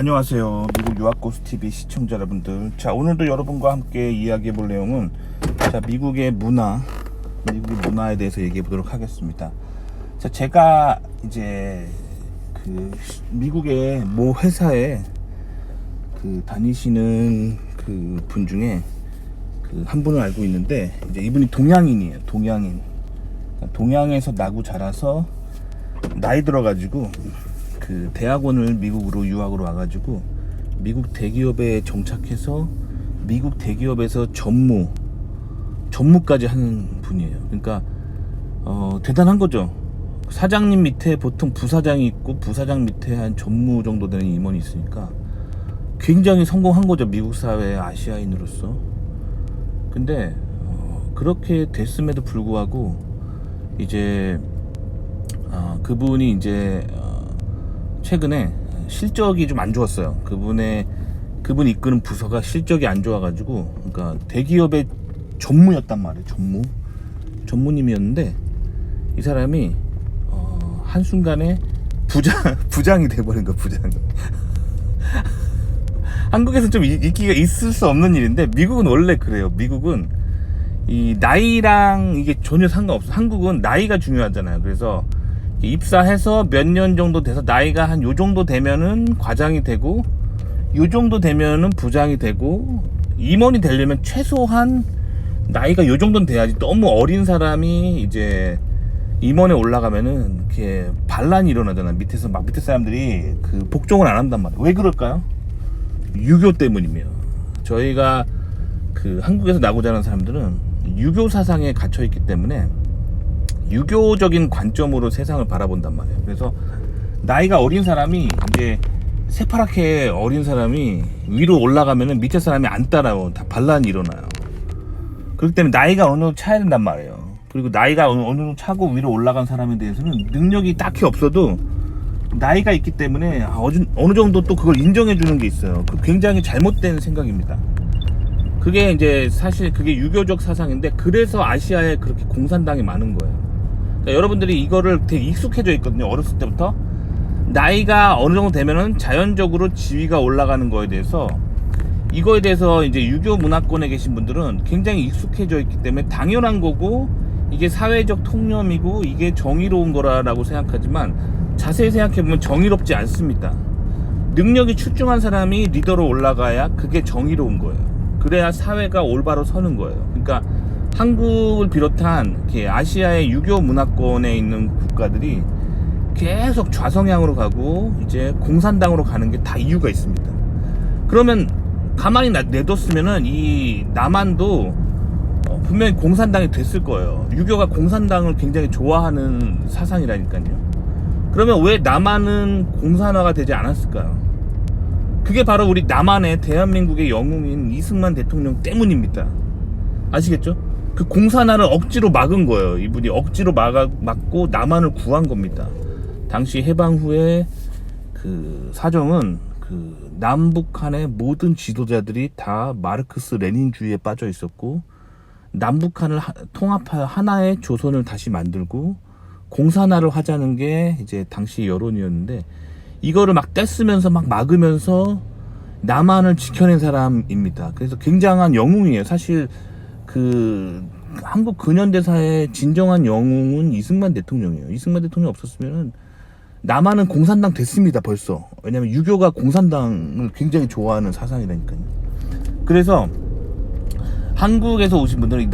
안녕하세요. 미국 유학고수TV 시청자 여러분들. 자, 오늘도 여러분과 함께 이야기해 볼 내용은 미국의 문화에 대해서 얘기해 보도록 하겠습니다. 자, 제가 이제 미국의 모 회사에 다니시는 분 중에 한 분을 알고 있는데, 이제 이분이 동양인이에요. 동양에서 나고 자라서 나이 들어가지고 대학원을 미국으로 유학으로 와가지고 미국 대기업에 정착해서 미국 대기업에서 전무까지 하는 분이에요. 그러니까 대단한 거죠. 사장님 밑에 보통 부사장이 있고 부사장 밑에 한 전무 정도 되는 임원이 있으니까 굉장히 성공한 거죠, 미국 사회의 아시아인으로서. 근데 그렇게 됐음에도 불구하고 이제 그분이 이제 최근에 실적이 좀 안 좋았어요. 그분이 이끄는 부서가 실적이 안 좋아가지고, 그러니까 대기업의 전무였단 말이에요. 전무님이었는데 이 사람이 한순간에 부장이 돼버린 거야. 부장이. 한국에서 좀 인기가 있을 수 없는 일인데 미국은 원래 그래요. 미국은 이 나이랑 이게 전혀 상관없어. 한국은 나이가 중요하잖아요. 그래서 입사해서 몇 년 정도 돼서 나이가 한 요 정도 되면은 과장이 되고, 요 정도 되면은 부장이 되고, 임원이 되려면 최소한 나이가 요 정도는 돼야지. 너무 어린 사람이 이제 임원에 올라가면은 이렇게 반란이 일어나잖아. 밑에 사람들이 복종을 안 한단 말이야. 왜 그럴까요? 유교 때문이며. 저희가 한국에서 나고 자란 사람들은 유교 사상에 갇혀 있기 때문에 유교적인 관점으로 세상을 바라본단 말이에요. 그래서 나이가 어린 사람이, 이제 새파랗게 어린 사람이 위로 올라가면은 밑에 사람이 안 따라요. 다 반란이 일어나요. 그렇기 때문에 나이가 어느 정도 차야 된단 말이에요. 그리고 나이가 어느 정도 차고 위로 올라간 사람에 대해서는 능력이 딱히 없어도 나이가 있기 때문에 어느 정도 또 그걸 인정해 주는 게 있어요. 굉장히 잘못된 생각입니다. 그게 이제 사실 그게 유교적 사상인데, 그래서 아시아에 그렇게 공산당이 많은 거예요. 그러니까 여러분들이 이거를 되게 익숙해져 있거든요. 어렸을 때부터 나이가 어느 정도 되면은 자연적으로 지위가 올라가는 거에 대해서, 이거에 대해서 이제 유교 문화권에 계신 분들은 굉장히 익숙해져 있기 때문에 당연한 거고, 이게 사회적 통념이고 이게 정의로운 거라고 생각하지만 자세히 생각해보면 정의롭지 않습니다. 능력이 출중한 사람이 리더로 올라가야 그게 정의로운 거예요. 그래야 사회가 올바로 서는 거예요. 그러니까 한국을 비롯한 아시아의 유교 문화권에 있는 국가들이 계속 좌성향으로 가고 이제 공산당으로 가는 게 다 이유가 있습니다. 그러면 가만히 내뒀으면은 이 남한도 분명히 공산당이 됐을 거예요. 유교가 공산당을 굉장히 좋아하는 사상이라니까요. 그러면 왜 남한은 공산화가 되지 않았을까요? 그게 바로 우리 남한의 대한민국의 영웅인 이승만 대통령 때문입니다. 아시겠죠? 그 공산화를 억지로 막은 거예요. 이분이 억지로 막고 남한을 구한 겁니다. 당시 해방 후에 사정은 남북한의 모든 지도자들이 다 마르크스 레닌주의에 빠져 있었고, 남북한을 통합하여 하나의 조선을 다시 만들고 공산화를 하자는 게 이제 당시 여론이었는데, 이거를 막 떼쓰면서 막 막으면서 남한을 지켜낸 사람입니다. 그래서 굉장한 영웅이에요. 사실 한국 근현대사의 진정한 영웅은 이승만 대통령이에요. 이승만 대통령 없었으면은 남한은 공산당 됐습니다, 벌써. 왜냐면 유교가 공산당을 굉장히 좋아하는 사상이라니까요. 그래서 한국에서 오신 분들은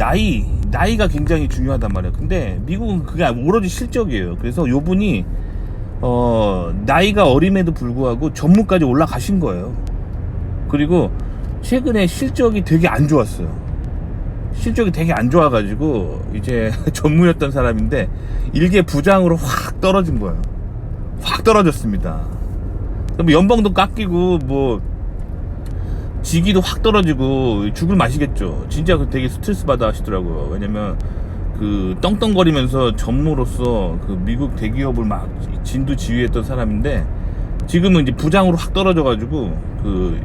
나이가 굉장히 중요하단 말이에요. 근데 미국은 그게 오로지 실적이에요. 그래서 요분이 나이가 어림에도 불구하고 전무까지 올라가신 거예요. 그리고 최근에 실적이 되게 안 좋았어요. 실적이 되게 안 좋아가지고 이제 전무였던 사람인데 일개 부장으로 확 떨어진 거예요. 확 떨어졌습니다. 그럼 연봉도 깎이고 직위도 확 떨어지고 죽을 맛이겠죠. 진짜 되게 스트레스 받아 하시더라고요. 왜냐면 떵떵거리면서 전무로서 미국 대기업을 막 진두지휘했던 사람인데, 지금은 이제 부장으로 확 떨어져가지고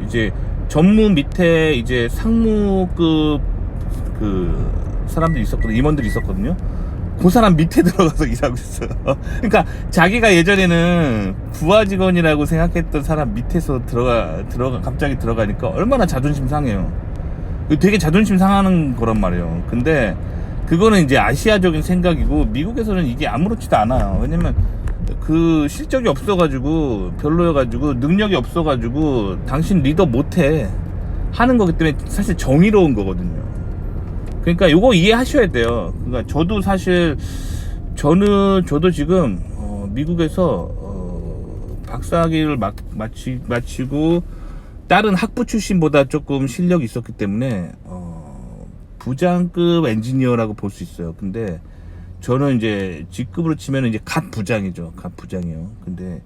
이제 전무 밑에 이제 상무급 사람들이 있었거든요. 임원들이 있었거든요. 그 사람 밑에 들어가서 일하고 있어요. 그러니까 자기가 예전에는 부하 직원이라고 생각했던 사람 밑에서 갑자기 들어가니까 얼마나 자존심 상해요. 되게 자존심 상하는 거란 말이에요. 근데 그거는 이제 아시아적인 생각이고, 미국에서는 이게 아무렇지도 않아요. 왜냐면 그 실적이 없어가지고, 별로여가지고, 능력이 없어가지고 당신 리더 못해 하는 거기 때문에 사실 정의로운 거거든요. 그러니까 요거 이해하셔야 돼요. 그러니까 저도 사실 저도 지금 미국에서 박사학위를 마치고 다른 학부 출신보다 조금 실력이 있었기 때문에 부장급 엔지니어라고 볼 수 있어요. 근데 저는 이제 직급으로 치면 이제 갓 부장이죠. 갓 부장이요. 근데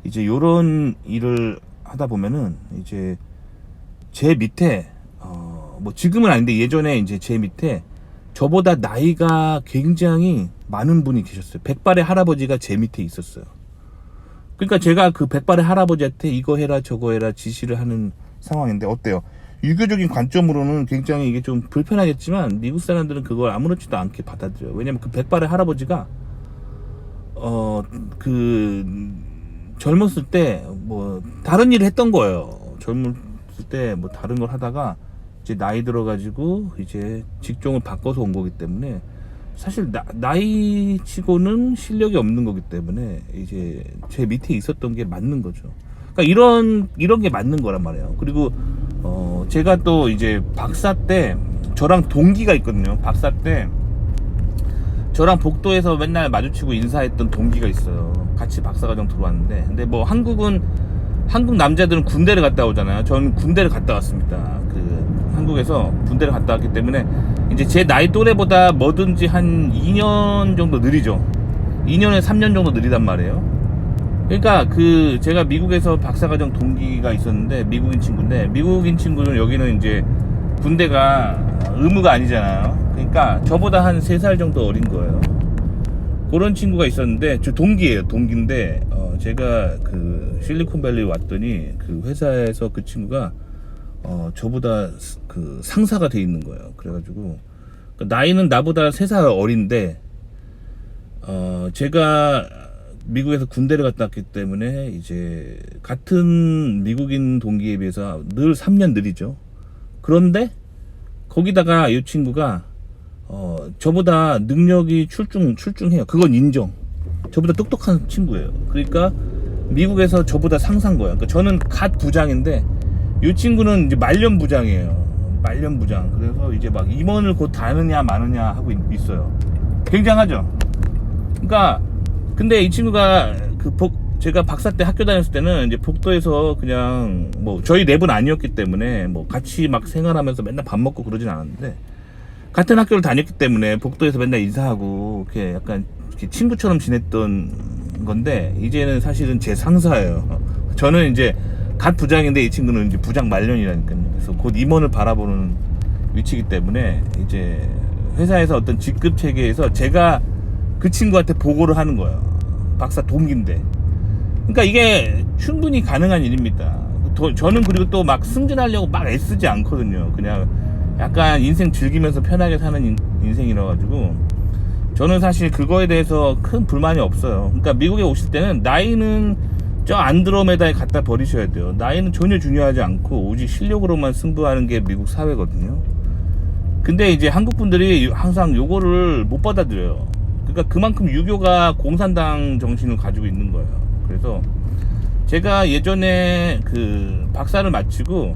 이제 요런 일을 하다 보면은 이제 제 밑에 뭐 지금은 아닌데 예전에 이제 제 밑에 저보다 나이가 굉장히 많은 분이 계셨어요. 백발의 할아버지가 제 밑에 있었어요. 그러니까 제가 그 백발의 할아버지한테 이거 해라 저거 해라 지시를 하는 상황인데 어때요? 유교적인 관점으로는 굉장히 이게 좀 불편하겠지만 미국 사람들은 그걸 아무렇지도 않게 받아들여요. 왜냐면 그 백발의 할아버지가 그 젊었을 때 뭐 다른 일을 했던 거예요. 젊었을 때 뭐 다른 걸 하다가 이제 나이 들어가지고 이제 직종을 바꿔서 온 거기 때문에 사실 나이 치고는 실력이 없는 거기 때문에 이제 제 밑에 있었던 게 맞는 거죠. 그러니까 이런 게 맞는 거란 말이에요. 그리고 제가 또 이제 박사 때 저랑 동기가 있거든요. 박사 때 저랑 복도에서 맨날 마주치고 인사했던 동기가 있어요. 같이 박사과정 들어왔는데, 근데 뭐 한국 남자들은 군대를 갔다 오잖아요. 저는 군대를 갔다 왔습니다. 한국에서 군대를 갔다 왔기 때문에 이제 제 나이 또래보다 뭐든지 한 2년 정도 느리죠. 2년에 3년 정도 느리단 말이에요. 그러니까 제가 미국에서 박사과정 동기가 있었는데, 미국인 친구는 여기는 이제 군대가 의무가 아니잖아요. 그러니까 저보다 한 3살 정도 어린 거예요. 그런 친구가 있었는데, 저 동기예요. 동기인데 제가 그 실리콘밸리 왔더니 그 회사에서 그 친구가 저보다 그 상사가 돼 있는 거예요. 그래가지고 나이는 나보다 3살 어린데 제가 미국에서 군대를 갔다 왔기 때문에 이제 같은 미국인 동기에 비해서 늘 3년 느리죠. 그런데 거기다가 이 친구가 저보다 능력이 출중해요. 그건 인정. 저보다 똑똑한 친구예요. 그러니까 미국에서 저보다 상사인 거예요. 그러니까 저는 갓 부장인데 이 친구는 이제 말년 부장이에요. 말년 부장. 그래서 이제 막 임원을 곧 다느냐 마느냐 하고 있어요. 굉장하죠. 그러니까 근데 이 친구가 제가 박사 때 학교 다녔을 때는 이제 복도에서 그냥 뭐 저희 랩은 아니었기 때문에 뭐 같이 막 생활하면서 맨날 밥 먹고 그러진 않았는데, 같은 학교를 다녔기 때문에 복도에서 맨날 인사하고 이렇게 약간 이렇게 친구처럼 지냈던 건데, 이제는 사실은 제 상사예요. 저는 이제 갓 부장인데 이 친구는 이제 부장 말년이라니까요. 그래서 곧 임원을 바라보는 위치이기 때문에 이제 회사에서 어떤 직급 체계에서 제가 그 친구한테 보고를 하는 거예요. 박사 동기인데. 그러니까 이게 충분히 가능한 일입니다. 저는 그리고 또 막 승진하려고 막 애쓰지 않거든요. 그냥 약간 인생 즐기면서 편하게 사는 인생이라 가지고 저는 사실 그거에 대해서 큰 불만이 없어요. 그러니까 미국에 오실 때는 나이는 저 안드로메다에 갖다 버리셔야 돼요. 나이는 전혀 중요하지 않고 오직 실력으로만 승부하는 게 미국 사회거든요. 근데 이제 한국 분들이 항상 요거를 못 받아들여요. 그러니까 그만큼 유교가 공산당 정신을 가지고 있는 거예요. 그래서 제가 예전에 그 박사를 마치고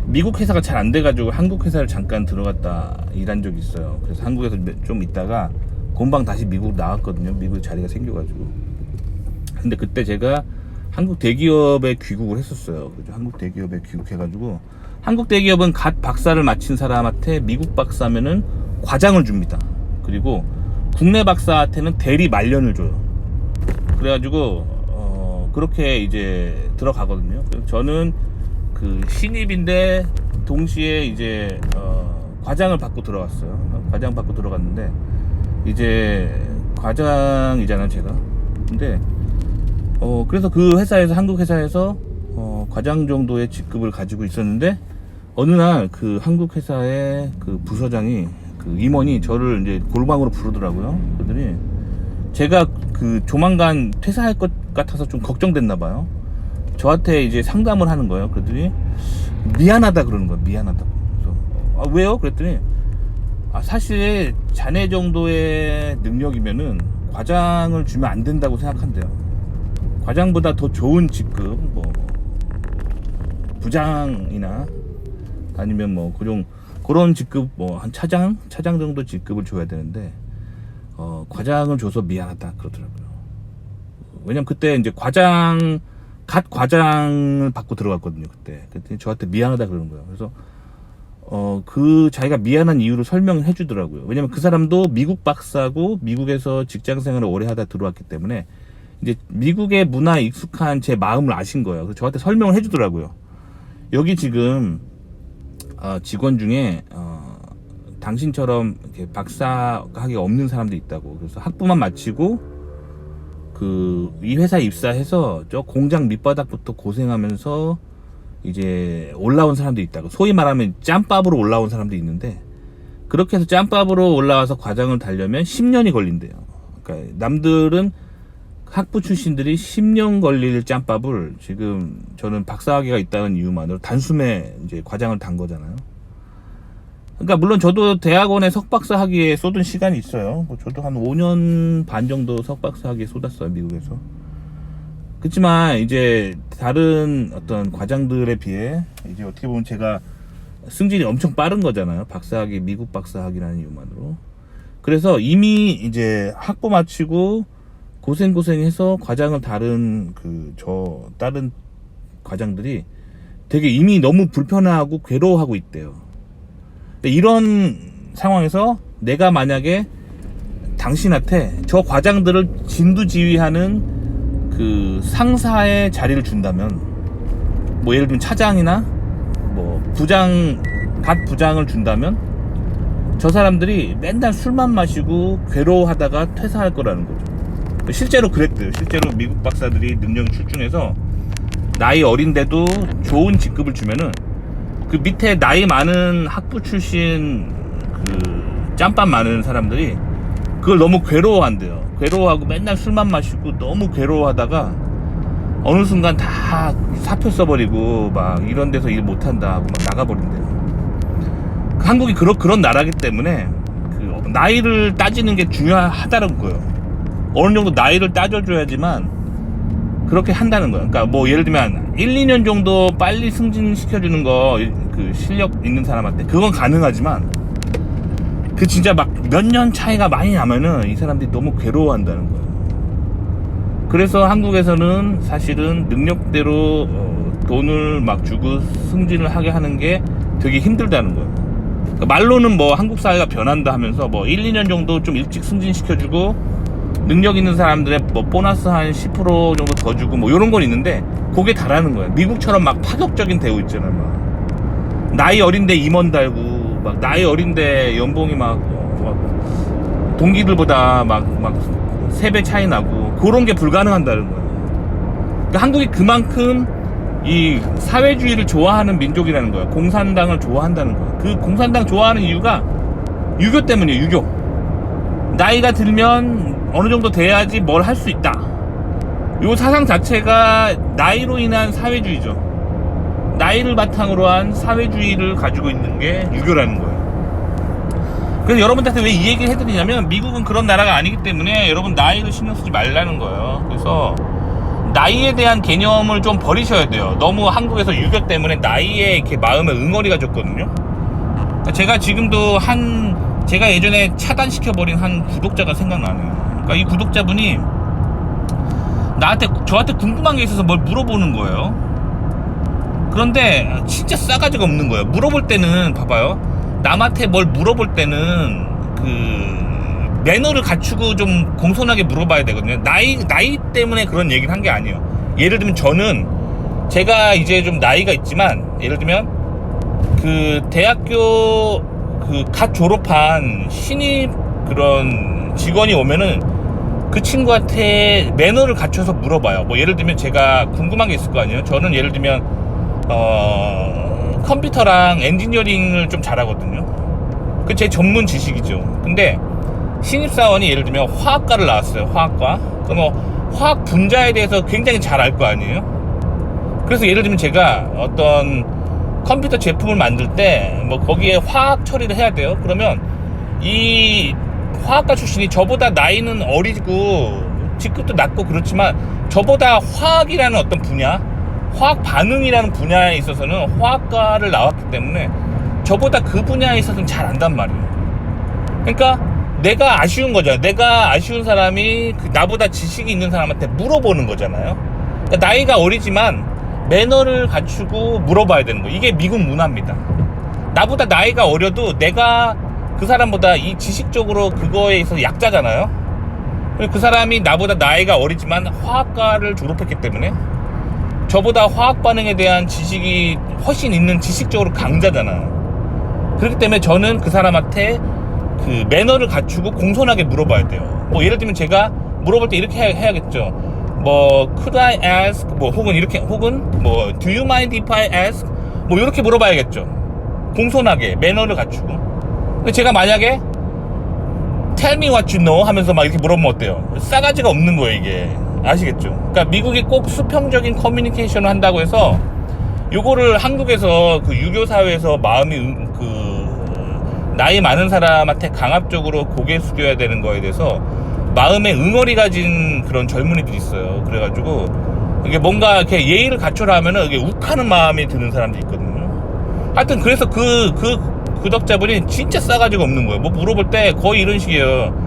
미국 회사가 잘 안 돼가지고 한국 회사를 잠깐 들어갔다 일한 적이 있어요. 그래서 한국에서 좀 있다가 금방 다시 미국 나왔거든요. 미국에 자리가 생겨가지고. 근데 그때 제가 한국 대기업에 귀국을 했었어요. 그래서 한국 대기업에 귀국해가지고, 한국 대기업은 갓 박사를 마친 사람한테 미국 박사면은 과장을 줍니다. 그리고 국내 박사한테는 대리 말년을 줘요. 그래가지고 그렇게 이제 들어가거든요. 저는 그 신입인데 동시에 이제 과장을 받고 들어갔어요. 과장 받고 들어갔는데 이제 과장이잖아요, 제가. 근데 그래서 그 회사에서, 한국 회사에서 과장 정도의 직급을 가지고 있었는데, 어느 날 그 한국 회사의 그 부서장이 그 임원이 저를 이제 골방으로 부르더라고요. 그러더니 제가 그 조만간 퇴사할 것 같아서 좀 걱정됐나 봐요. 저한테 이제 상담을 하는 거예요. 그러더니 미안하다 그러는 거예요. 미안하다. 그래서 왜요? 그랬더니 사실 자네 정도의 능력이면은 과장을 주면 안 된다고 생각한대요. 과장보다 더 좋은 직급, 뭐 부장이나 아니면 뭐 그런 직급, 뭐 한 차장 정도 직급을 줘야 되는데 과장을 줘서 미안하다 그러더라고요. 왜냐면 그때 이제 갓 과장을 받고 들어갔거든요. 그때 저한테 미안하다 그러는 거예요. 그래서 그 자기가 미안한 이유를 설명해 주더라고요. 왜냐면 그 사람도 미국 박사고 미국에서 직장 생활을 오래 하다 들어왔기 때문에 이제 미국의 문화에 익숙한 제 마음을 아신 거예요. 그래서 저한테 설명을 해 주더라고요. 여기 지금 직원 중에 당신처럼 이렇게 박사학위 없는 사람도 있다고. 그래서 학부만 마치고 이 회사에 입사해서 저 공장 밑바닥부터 고생하면서 이제 올라온 사람도 있다고. 소위 말하면 짬밥으로 올라온 사람도 있는데, 그렇게 해서 짬밥으로 올라와서 과장을 달려면 10년이 걸린대요. 그러니까 남들은 학부 출신들이 10년 걸릴 짬밥을 지금 저는 박사학위가 있다는 이유만으로 단숨에 이제 과장을 단 거잖아요. 그러니까 물론 저도 대학원에 석박사 학위에 쏟은 시간이 있어요. 뭐 저도 한 5년 반 정도 석박사 학위에 쏟았어요, 미국에서. 그렇지만 이제 다른 어떤 과장들에 비해 이제 어떻게 보면 제가 승진이 엄청 빠른 거잖아요. 박사학위, 미국 박사학위라는 이유만으로. 그래서 이미 이제 학부 마치고 고생해서 과장을 다른 다른 과장들이 되게 이미 너무 불편해하고 괴로워하고 있대요. 이런 상황에서 내가 만약에 당신한테 저 과장들을 진두지휘하는 그 상사의 자리를 준다면, 뭐 예를 들면 차장이나 뭐 갓 부장을 준다면 저 사람들이 맨날 술만 마시고 괴로워하다가 퇴사할 거라는 거죠. 실제로 그랬대요. 실제로 미국 박사들이 능력이 출중해서 나이 어린데도 좋은 직급을 주면은 그 밑에 나이 많은 학부 출신 짬밥 많은 사람들이 그걸 너무 괴로워한대요. 괴로워하고 맨날 술만 마시고 너무 괴로워하다가 어느 순간 다 사표 써버리고 막 이런 데서 일 못한다 하고 막 나가버린대요. 한국이 그런 나라기 때문에 나이를 따지는 게 중요하다는 거예요. 어느 정도 나이를 따져줘야지만 그렇게 한다는 거예요. 그러니까 뭐 예를 들면 1, 2년 정도 빨리 승진시켜주는 거, 실력 있는 사람한테 그건 가능하지만 진짜 막 몇 년 차이가 많이 나면은 이 사람들이 너무 괴로워한다는 거예요. 그래서 한국에서는 사실은 능력대로 돈을 막 주고 승진을 하게 하는 게 되게 힘들다는 거예요. 그러니까 말로는 뭐 한국 사회가 변한다 하면서 뭐 1, 2년 정도 좀 일찍 승진시켜주고 능력 있는 사람들의 뭐 보너스 한 10% 정도 더 주고 뭐 이런 건 있는데 그게 다라는 거야. 미국처럼 막 파격적인 대우 있잖아. 막 나이 어린데 임원 달고 막 나이 어린데 연봉이 막 동기들보다 막 3배 차이 나고 그런 게 불가능한다는 거야. 그러니까 한국이 그만큼 이 사회주의를 좋아하는 민족이라는 거야. 공산당을 좋아한다는 거야. 그 공산당 좋아하는 이유가 유교 때문이에요. 유교. 나이가 들면 어느 정도 돼야지 뭘 할 수 있다. 요 사상 자체가 나이로 인한 사회주의죠. 나이를 바탕으로 한 사회주의를 가지고 있는 게 유교라는 거예요. 그래서 여러분들한테 왜 이 얘기를 해드리냐면 미국은 그런 나라가 아니기 때문에 여러분 나이를 신경 쓰지 말라는 거예요. 그래서 나이에 대한 개념을 좀 버리셔야 돼요. 너무 한국에서 유교 때문에 나이에 이렇게 마음에 응어리가 졌거든요. 제가 지금도 제가 예전에 차단시켜버린 한 구독자가 생각나네요. 그러니까 이 구독자분이 저한테 궁금한 게 있어서 뭘 물어보는 거예요. 그런데 진짜 싸가지가 없는 거예요. 물어볼 때는 봐봐요. 남한테 뭘 물어볼 때는 매너를 갖추고 좀 공손하게 물어봐야 되거든요. 나이 때문에 그런 얘기를 한 게 아니에요. 예를 들면 제가 이제 좀 나이가 있지만 예를 들면 대학교 갓 졸업한 신입 그런 직원이 오면은 그 친구한테 매너를 갖춰서 물어봐요. 뭐 예를 들면 제가 궁금한 게 있을 거 아니에요. 저는 예를 들면 컴퓨터랑 엔지니어링을 좀 잘하거든요. 그 제 전문 지식이죠. 근데 신입사원이 예를 들면 화학과를 나왔어요. 화학과. 그럼 화학 분자에 대해서 굉장히 잘 알 거 아니에요. 그래서 예를 들면 제가 어떤 컴퓨터 제품을 만들 때 뭐 거기에 화학 처리를 해야 돼요. 그러면 이 화학과 출신이 저보다 나이는 어리고 직급도 낮고 그렇지만 저보다 화학이라는 어떤 분야, 화학 반응이라는 분야에 있어서는 화학과를 나왔기 때문에 저보다 그 분야에 있어서는 잘 안단 말이에요. 그러니까 내가 아쉬운 거잖아요. 내가 아쉬운 사람이 나보다 지식이 있는 사람한테 물어보는 거잖아요. 그러니까 나이가 어리지만 매너를 갖추고 물어봐야 되는 거예요. 이게 미국 문화입니다. 나보다 나이가 어려도 내가 그 사람보다 이 지식적으로 그거에 있어서 약자잖아요. 그 사람이 나보다 나이가 어리지만 화학과를 졸업했기 때문에 저보다 화학 반응에 대한 지식이 훨씬 있는 지식적으로 강자잖아요. 그렇기 때문에 저는 그 사람한테 그 매너를 갖추고 공손하게 물어봐야 돼요. 뭐 예를 들면 제가 물어볼 때 이렇게 해야겠죠. 뭐 could I ask 뭐 혹은 이렇게 혹은 뭐 do you mind if I ask 뭐 이렇게 물어봐야겠죠. 공손하게 매너를 갖추고. 근데 제가 만약에 tell me what you know 하면서 막 이렇게 물어보면 어때요? 싸가지가 없는 거예요, 이게. 아시겠죠? 그러니까 미국이 꼭 수평적인 커뮤니케이션을 한다고 해서 요거를 한국에서 그 유교 사회에서 마음이 나이 많은 사람한테 강압적으로 고개 숙여야 되는 거에 대해서 마음에 응어리 가진 그런 젊은이들이 있어요. 그래가지고 이게 뭔가 이렇게 예의를 갖춰라 하면은 이게 욱하는 마음이 드는 사람들이 있거든요. 하여튼 그래서 그 구독자분이 진짜 싸가지가 없는 거예요. 뭐 물어볼 때 거의 이런 식이에요.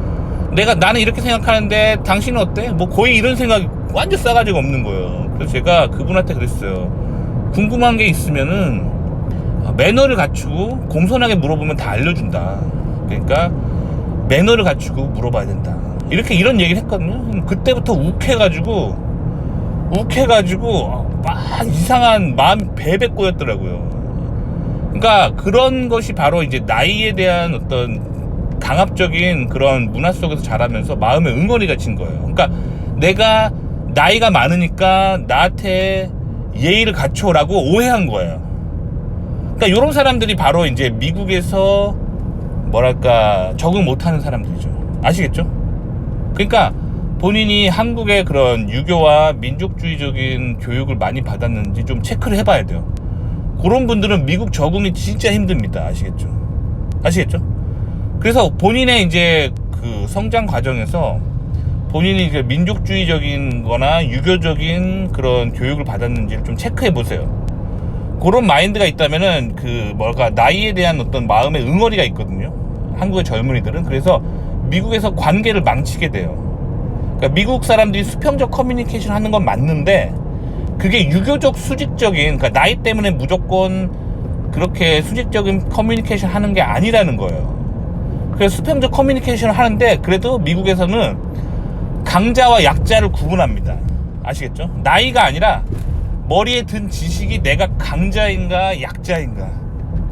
나는 이렇게 생각하는데 당신은 어때? 뭐 거의 이런 생각이 완전 싸가지가 없는 거예요. 그래서 제가 그분한테 그랬어요. 궁금한 게 있으면은 매너를 갖추고 공손하게 물어보면 다 알려준다. 그러니까 매너를 갖추고 물어봐야 된다. 이런 얘기를 했거든요. 그때부터 욱해가지고 막 이상한 마음이 베베 꼬였더라고요. 그러니까 그런 것이 바로 이제 나이에 대한 어떤 강압적인 그런 문화 속에서 자라면서 마음에 응어리가 친 거예요. 그러니까 내가 나이가 많으니까 나한테 예의를 갖춰라고 오해한 거예요. 그러니까 이런 사람들이 바로 이제 미국에서 뭐랄까 적응 못하는 사람들이죠. 아시겠죠? 그러니까 본인이 한국의 그런 유교와 민족주의적인 교육을 많이 받았는지 좀 체크를 해봐야 돼요. 그런 분들은 미국 적응이 진짜 힘듭니다. 아시겠죠? 그래서 본인의 이제 그 성장 과정에서 본인이 이제 민족주의적인 거나 유교적인 그런 교육을 받았는지를 좀 체크해 보세요. 그런 마인드가 있다면은 나이에 대한 어떤 마음의 응어리가 있거든요. 한국의 젊은이들은. 그래서 미국에서 관계를 망치게 돼요. 그러니까 미국 사람들이 수평적 커뮤니케이션 하는 건 맞는데 그게 유교적 수직적인, 그러니까 나이 때문에 무조건 그렇게 수직적인 커뮤니케이션 하는 게 아니라는 거예요. 그래서 수평적 커뮤니케이션을 하는데 그래도 미국에서는 강자와 약자를 구분합니다. 아시겠죠? 나이가 아니라 머리에 든 지식이 내가 강자인가 약자인가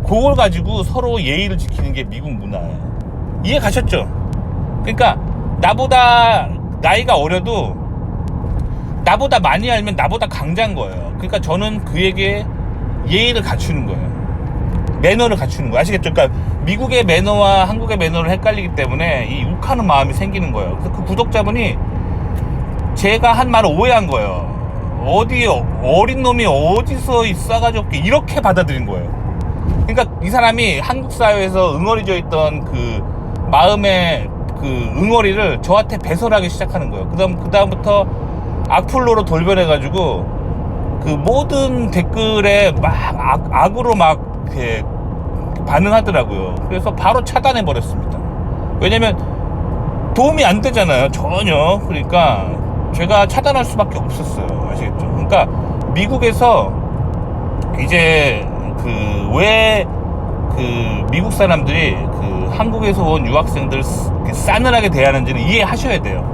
그걸 가지고 서로 예의를 지키는 게 미국 문화예요. 이해 가셨죠? 그러니까 나보다 나이가 어려도 나보다 많이 알면 나보다 강자인 거예요. 그러니까 저는 그에게 예의를 갖추는 거예요. 매너를 갖추는 거예요. 아시겠죠? 그러니까 미국의 매너와 한국의 매너를 헷갈리기 때문에 이 욱하는 마음이 생기는 거예요. 그래서 그 구독자분이 제가 한 말을 오해한 거예요. 어린 놈이 어디서 싸가지 없게 이렇게 받아들인 거예요. 그러니까 이 사람이 한국 사회에서 응어리져 있던 그 마음의 그 응어리를 저한테 배설하기 시작하는 거예요. 그다음부터 악플로로 돌변해가지고 그 모든 댓글에 막 악으로 막 이렇게 반응하더라고요. 그래서 바로 차단해 버렸습니다. 왜냐면 도움이 안 되잖아요, 전혀. 그러니까 제가 차단할 수밖에 없었어요. 아시겠죠? 그러니까 미국에서 이제 왜 미국 사람들이 한국에서 온 유학생들 싸늘하게 대하는지를 이해하셔야 돼요.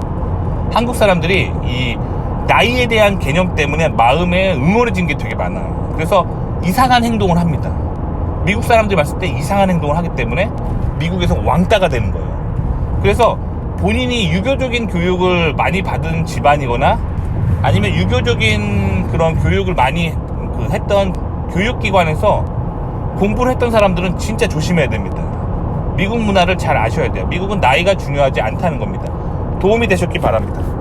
한국 사람들이 이 나이에 대한 개념 때문에 마음에 응어리진 게 되게 많아요. 그래서 이상한 행동을 합니다. 미국 사람들이 봤을 때 이상한 행동을 하기 때문에 미국에서 왕따가 되는 거예요. 그래서 본인이 유교적인 교육을 많이 받은 집안이거나 아니면 유교적인 그런 교육을 많이 했던 교육기관에서 공부를 했던 사람들은 진짜 조심해야 됩니다. 미국 문화를 잘 아셔야 돼요. 미국은 나이가 중요하지 않다는 겁니다. 도움이 되셨기 바랍니다.